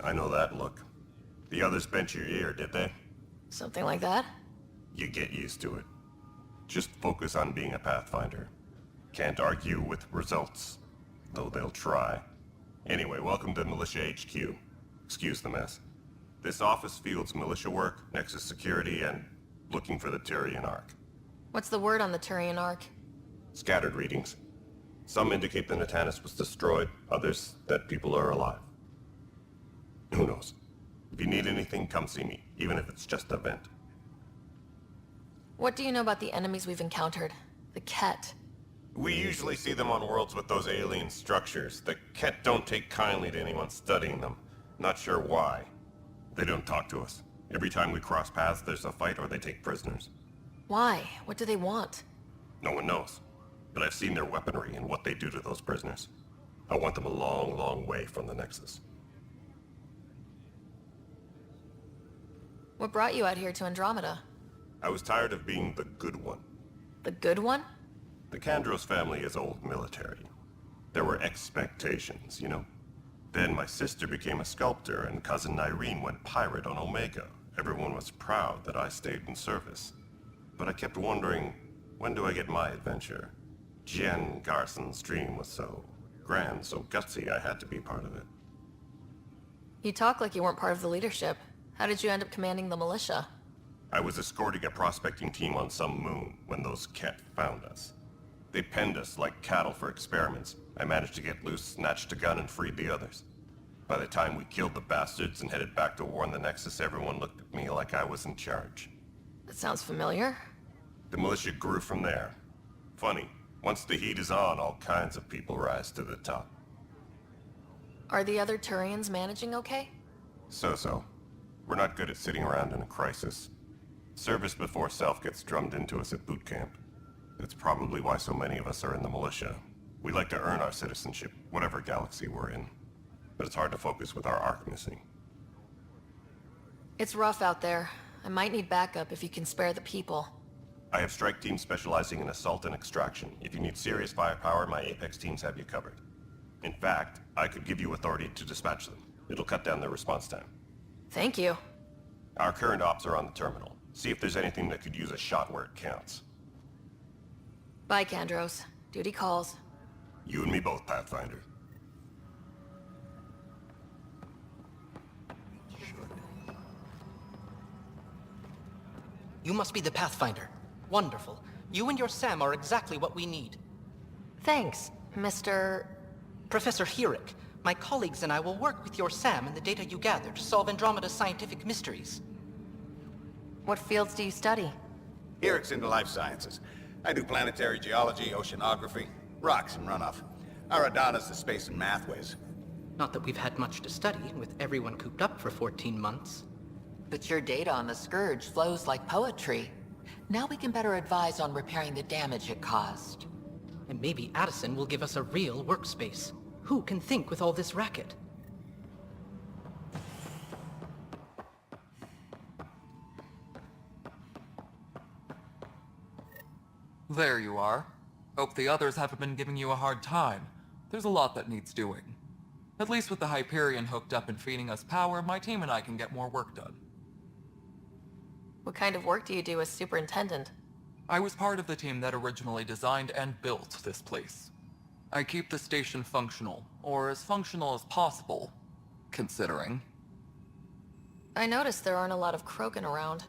I know that look. The others bent your ear, did they? Something like that? You get used to it. Just focus on being a Pathfinder. Can't argue with results, though they'll try. Anyway, welcome to Militia HQ. Excuse the mess. This office fields militia work, Nexus security, and looking for the Turian Ark. What's the word on the Turian Ark? Scattered readings. Some indicate the Natanus was destroyed, others that people are alive. Who knows? If you need anything, come see me, even if it's just a vent. What do you know about the enemies we've encountered? The Ket. We usually see them on worlds with those alien structures. The Ket don't take kindly to anyone studying them. Not sure why. They don't talk to us. Every time we cross paths, there's a fight or they take prisoners. Why? What do they want? No one knows. But I've seen their weaponry and what they do to those prisoners. I want them a long, long way from the Nexus. What brought you out here to Andromeda? I was tired of being the good one. The good one? The Kandros family is old military. There were expectations, you know? Then my sister became a sculptor and cousin Irene went pirate on Omega. Everyone was proud that I stayed in service. But I kept wondering, when do I get my adventure? Jen Garson's dream was so grand, so gutsy, I had to be part of it. You talk like you weren't part of the leadership. How did you end up commanding the militia? I was escorting a prospecting team on some moon when those Ket found us. They penned us like cattle for experiments. I managed to get loose, snatched a gun, and freed the others. By the time we killed the bastards and headed back to warn the Nexus, everyone looked at me like I was in charge. That sounds familiar. The militia grew from there. Funny, once the heat is on, all kinds of people rise to the top. Are the other Turians managing okay? So-so. We're not good at sitting around in a crisis. Service before self gets drummed into us at boot camp. That's probably why so many of us are in the militia. We like to earn our citizenship, whatever galaxy we're in. But it's hard to focus with our arc missing. It's rough out there. I might need backup if you can spare the people. I have strike teams specializing in assault and extraction. If you need serious firepower, my Apex teams have you covered. In fact, I could give you authority to dispatch them. It'll cut down their response time. Thank you. Our current ops are on the terminal. See if there's anything that could use a shot where it counts. Bye, Kandros. Duty calls. You and me both, Pathfinder. You must be the Pathfinder. Wonderful. You and your Sam are exactly what we need. Thanks, Mr. Professor Herrick, my colleagues and I will work with your Sam and the data you gather to solve Andromeda's scientific mysteries. What fields do you study? Herrick's into life sciences. I do planetary geology, oceanography, rocks and runoff. Aradana's the space and math whiz. Not that we've had much to study, with everyone cooped up for 14 months. But your data on the Scourge flows like poetry. Now we can better advise on repairing the damage it caused. And maybe Addison will give us a real workspace. Who can think with all this racket? There you are. Hope the others haven't been giving you a hard time. There's a lot that needs doing. At least with the Hyperion hooked up and feeding us power, my team and I can get more work done. What kind of work do you do as superintendent? I was part of the team that originally designed and built this place. I keep the station functional, or as functional as possible, considering. I noticed there aren't a lot of Krogan around.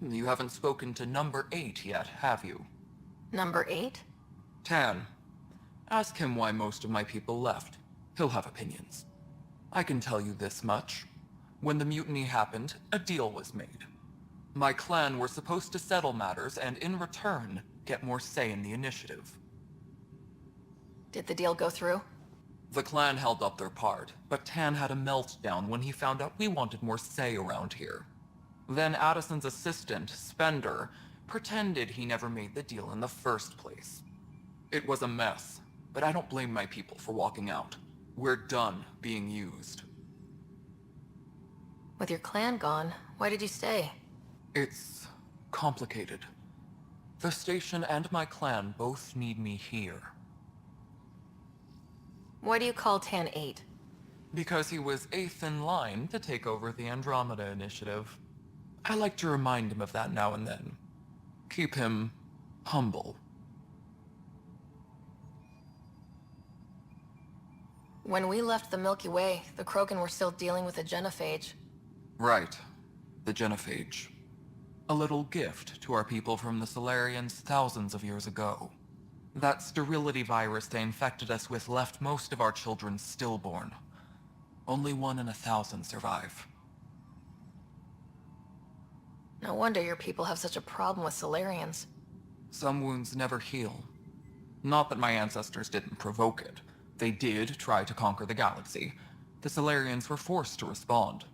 You haven't spoken to number 8 yet, have you? Number 8? Tan. Ask him why most of my people left. He'll have opinions. I can tell you this much. When the mutiny happened, a deal was made. My clan were supposed to settle matters and, in return, get more say in the initiative. Did the deal go through? The clan held up their part, but Tan had a meltdown when he found out we wanted more say around here. Then Addison's assistant, Spender, pretended he never made the deal in the first place. It was a mess, but I don't blame my people for walking out. We're done being used. With your clan gone, why did you stay? It's complicated. The station and my clan both need me here. Why do you call Tan 8? Because he was 8th in line to take over the Andromeda Initiative. I like to remind him of that now and then. Keep him humble. When we left the Milky Way, the Krogan were still dealing with the genophage. Right. The genophage. A little gift to our people from the Solarians thousands of years ago. That sterility virus they infected us with left most of our children stillborn. Only 1 in 1,000 survive. No wonder your people have such a problem with Solarians. Some wounds never heal. Not that my ancestors didn't provoke it. They did try to conquer the galaxy. The Solarians were forced to respond.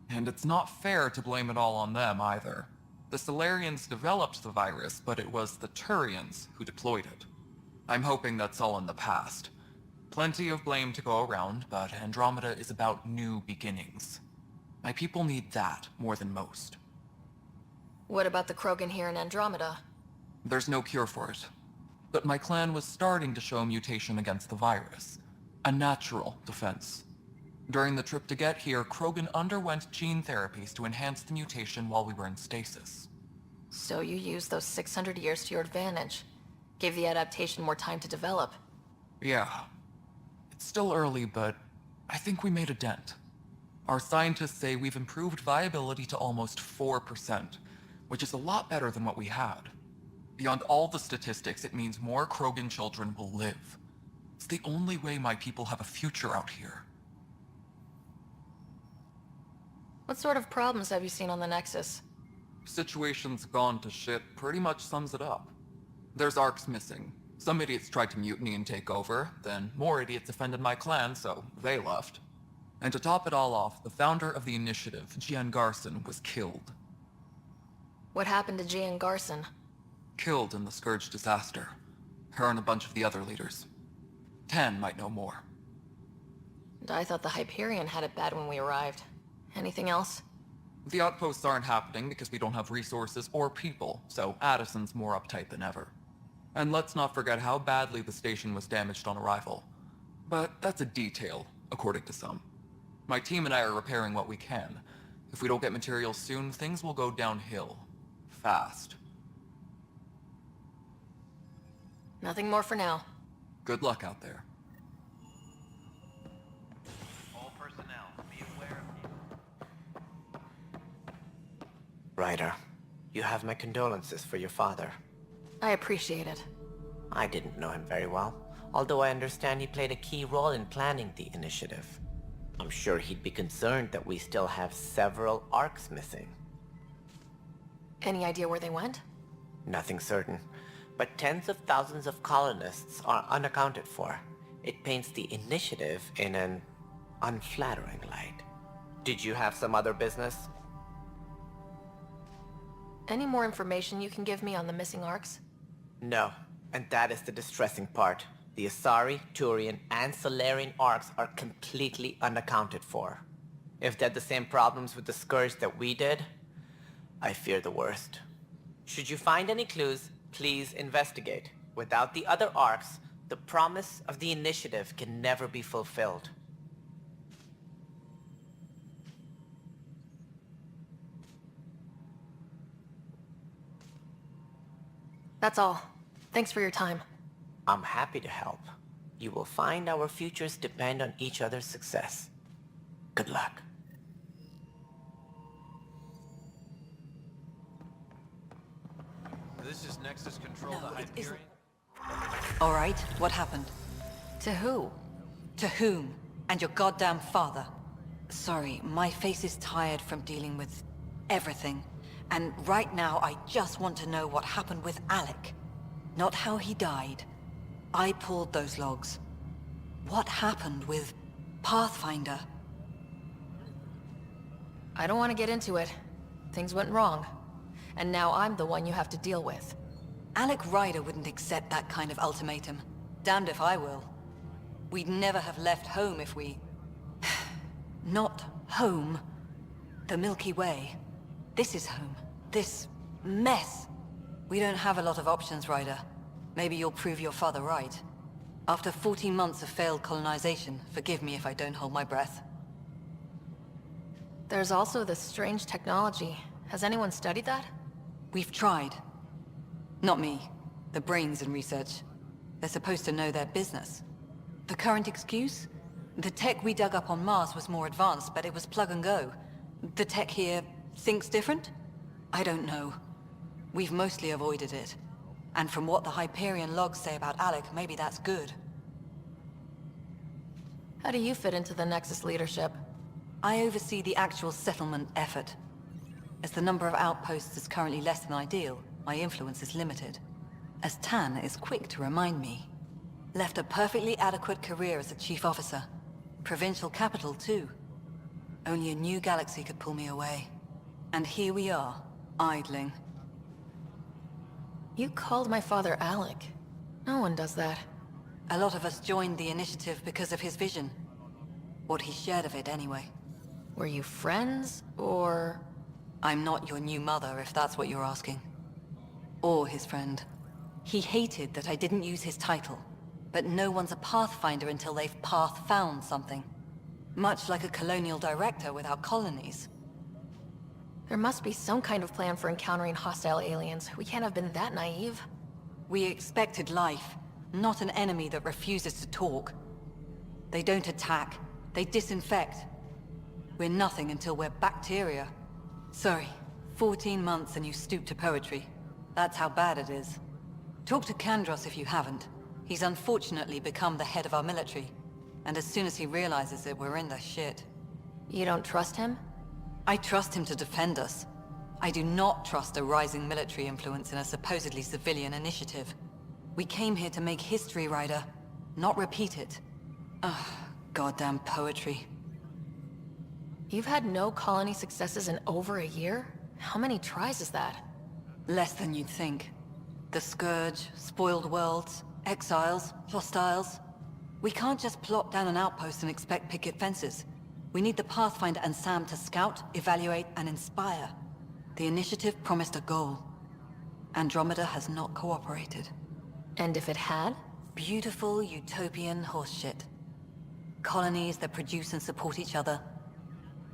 And it's not fair to blame it all on them either. The Solarians developed the virus, but it was the Turians who deployed it. I'm hoping that's all in the past. Plenty of blame to go around, but Andromeda is about new beginnings. My people need that more than most. What about the Krogan here in Andromeda? There's no cure for it. But my clan was starting to show mutation against the virus. A natural defense. During the trip to get here, Krogan underwent gene therapies to enhance the mutation while we were in stasis. So you used those 600 years to your advantage. Gave the adaptation more time to develop. Yeah. It's still early, but I think we made a dent. Our scientists say we've improved viability to almost 4%, which is a lot better than what we had. Beyond all the statistics, it means more Krogan children will live. It's the only way my people have a future out here. What sort of problems have you seen on the Nexus? Situation's gone to shit pretty much sums it up. There's arcs missing. Some idiots tried to mutiny and take over, then more idiots offended my clan, so they left. And to top it all off, the founder of the initiative, Gian Garson, was killed. What happened to Gian Garson? Killed in the Scourge disaster. Her and a bunch of the other leaders. Tan might know more. And I thought the Hyperion had it bad when we arrived. Anything else? The outposts aren't happening because we don't have resources or people, so Addison's more uptight than ever. And let's not forget how badly the station was damaged on arrival. But that's a detail, according to some. My team and I are repairing what we can. If we don't get materials soon, things will go downhill. Fast. Nothing more for now. Good luck out there. All personnel, be aware of Ryder, you have my condolences for your father. I appreciate it. I didn't know him very well, although I understand he played a key role in planning the initiative. I'm sure he'd be concerned that we still have several arcs missing. Any idea where they went? Nothing certain, but tens of thousands of colonists are unaccounted for. It paints the initiative in an unflattering light. Did you have some other business? Any more information you can give me on the missing arcs? No, and that is the distressing part. The Asari, Turian, and Solarian arcs are completely unaccounted for. If they had the same problems with the Scourge that we did, I fear the worst. Should you find any clues, please investigate. Without the other arcs, the promise of the initiative can never be fulfilled. That's all. Thanks for your time. I'm happy to help. You will find our futures depend on each other's success. Good luck. This is Nexus Control to No, it isn't. Hyperion. All right, what happened? To who? To whom? And your goddamn father. Sorry, my face is tired from dealing with everything. And right now, I just want to know what happened with Alec. Not how he died. I pulled those logs. What happened with Pathfinder? I don't want to get into it. Things went wrong. And now I'm the one you have to deal with. Alec Ryder wouldn't accept that kind of ultimatum. Damned if I will. We'd never have left home if we... Not home. The Milky Way. This is home. This mess. We don't have a lot of options, Ryder. Maybe you'll prove your father right. After 14 months of failed colonization, forgive me if I don't hold my breath. There's also this strange technology. Has anyone studied that? We've tried. Not me. The brains in research. They're supposed to know their business. The current excuse? The tech we dug up on Mars was more advanced, but it was plug and go. The tech here thinks different? I don't know. We've mostly avoided it. And from what the Hyperion logs say about Alec, maybe that's good. How do you fit into the Nexus leadership? I oversee the actual settlement effort. As the number of outposts is currently less than ideal, my influence is limited. As Tan is quick to remind me. Left a perfectly adequate career as a chief officer. Provincial capital, too. Only a new galaxy could pull me away. And here we are, idling. You called my father Alec. No one does that. A lot of us joined the initiative because of his vision. What he shared of it, anyway. Were you friends, or...? I'm not your new mother, if that's what you're asking. Or his friend. He hated that I didn't use his title. But no one's a pathfinder until they've path-found something. Much like a colonial director without colonies. There must be some kind of plan for encountering hostile aliens. We can't have been that naive. We expected life, not an enemy that refuses to talk. They don't attack, they disinfect. We're nothing until we're bacteria. Sorry, 14 months and you stoop to poetry. That's how bad it is. Talk to Kandros if you haven't. He's unfortunately become the head of our military. And as soon as he realizes it, we're in the shit. You don't trust him? I trust him to defend us. I do not trust a rising military influence in a supposedly civilian initiative. We came here to make history, Ryder, not repeat it. Ugh, goddamn poetry. You've had no colony successes in over a year? How many tries is that? Less than you'd think. The Scourge, spoiled worlds, exiles, hostiles. We can't just plop down an outpost and expect picket fences. We need the Pathfinder and Sam to scout, evaluate, and inspire. The initiative promised a goal. Andromeda has not cooperated. And if it had? Beautiful utopian horseshit. Colonies that produce and support each other.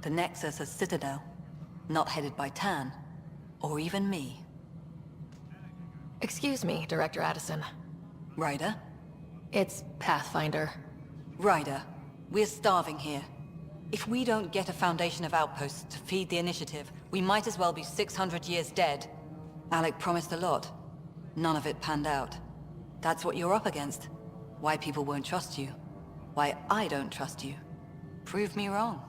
The Nexus as Citadel. Not headed by Tan. Or even me. Excuse me, Director Addison. Ryder? It's Pathfinder. Ryder, we're starving here. If we don't get a foundation of outposts to feed the initiative, we might as well be 600 years dead. Alec promised a lot. None of it panned out. That's what you're up against. Why people won't trust you. Why I don't trust you. Prove me wrong.